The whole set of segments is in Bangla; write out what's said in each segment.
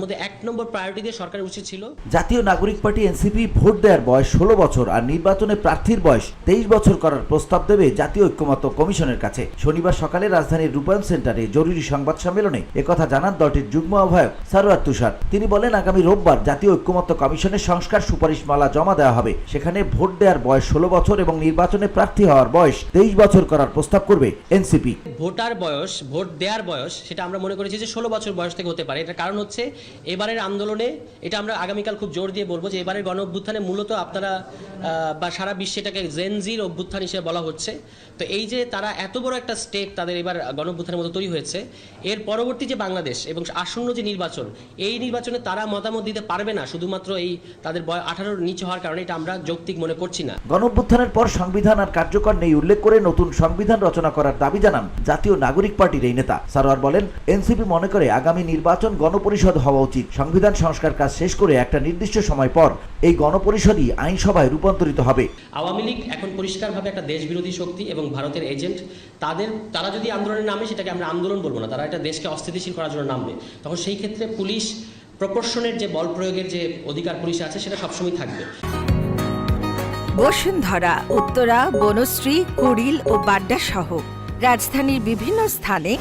মধ্যে এক নম্বর প্রায়োরিটি দিয়ে সরকারের উচিত ছিল জাতীয় নাগরিক পার্টি এনসিপি ভোট দেওয়ার বয়স 16 বছর আর নির্বাচনে প্রার্থীর বয়স 23 বছর করার প্রস্তাব দেবে জাতীয় ঐক্যমত্য কমিশনের কাছে। শনিবার সকালে রাজধানীর রূপায়ণ সেন্টারে জরুরি সংবাদ সম্মেলনে একথা জানান দলটির যুগ্ম আহ্বায়ক সারওয়ার তুষার। তিনি বলেন, আগামী রোববার জাতীয় ঐক্যমত্য কমিশনের সংস্কার সুপারিশমালা জমা দেওয়া হবে। সেখানে ভোট দেওয়ার বয়স 16 বছর এবং নির্বাচনে প্রার্থী হওয়ার বয়স 23 বছর করার প্রস্তাব করবে এনসিপি। ভোটার বয়স, ভোট দেওয়ার বয়স, সেটা আমরা মনে করেছি যে 16 বছর বয়স থেকে হতে পারে। এটার কারণ হচ্ছে এবারের আন্দোলনে, এটা আমরা আগামীকাল খুব জোর দিয়ে বলবো যে এবারের গণ অভ্যুত্থানে মূলত আপনারা বা সারা বিশ্বে এটাকে জেনজির অভ্যুত্থান হিসেবে বলা হচ্ছে। তো এই যে তারা এত বড় একটা স্টেট তাদের এবার গণ অভ্যুত্থানের মতো তৈরি হয়েছে, এর পরবর্তী যে বাংলাদেশ এবং আসন্ন যে নির্বাচন, এই নির্বাচনে তারা মতামত দিতে পারবে না শুধুমাত্র এই তাদের বয়স 18-র নিচে হওয়ার কারণে। এটা আমরা যৌক্তিক মনে করছি না। গণ অভ্যুত্থানের পর সংবিধান আর কার্যকর নেই উল্লেখ করে নতুন সংবিধান রচনা করার দাবি জানান জাতীয় নাগরিক পার্টির এই নেতা। সারোয়ার বলেন, এনসিপি মনে করে আগামী নির্বাচন গণপরিষদ হওয়া উচিত। সংবিধান সংস্কার কাজ শেষ করে একটা নির্দিষ্ট সময় পর এই গণপরিষদই আইনসভায় রূপান্তরিত হবে। আওয়ামী লীগ এখন পরিষ্কারভাবে একটা দেশবিরোধী শক্তি এবং ভারতের এজেন্ট। তারা যদি আন্দোলনে নামে, সেটাকে আমরা আন্দোলন বলবো না, তারা একটা দেশকে অস্থিতিশীল করার জন্য নামবে। তখন সেই ক্ষেত্রে পুলিশ প্রপোর্শনের যে বল প্রয়োগের যে অধিকার পুলিশে আছে, সেটা সবসময় থাকবে। বসুন্ধরা, উত্তরা, বনশ্রী, কুড়িল ও বাড্ডা সহ রাজধানীর বিভিন্ন স্থানে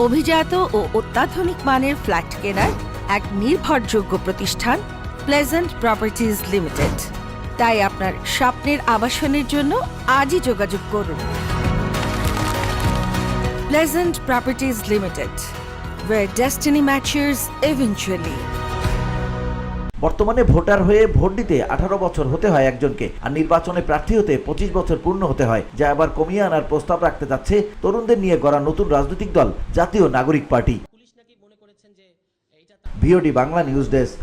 অভিজাত ও অত্যাধুনিক মানের ফ্ল্যাট কেনার এক নির্ভরযোগ্য প্রতিষ্ঠান প্লেজেন্ট প্রপার্টিজ লিমিটেড। তাই আপনার স্বপ্নের আবাসনের জন্য আজই যোগাযোগ করুন। Pleasant properties limited, where destiny matches eventually. বর্তমানে ভোটার হয়ে ভোট দিতে 18 বছর হতে হয় একজনকে, আর নির্বাচনে প্রার্থী হতে 25 বছর পূর্ণ হতে হয়, যা আবার কমিয়ে আনার প্রস্তাব রাখতে যাচ্ছে তরুণদের নিয়ে গড়া নতুন রাজনৈতিক দল জাতীয় নাগরিক party. VOD Bangla news desk.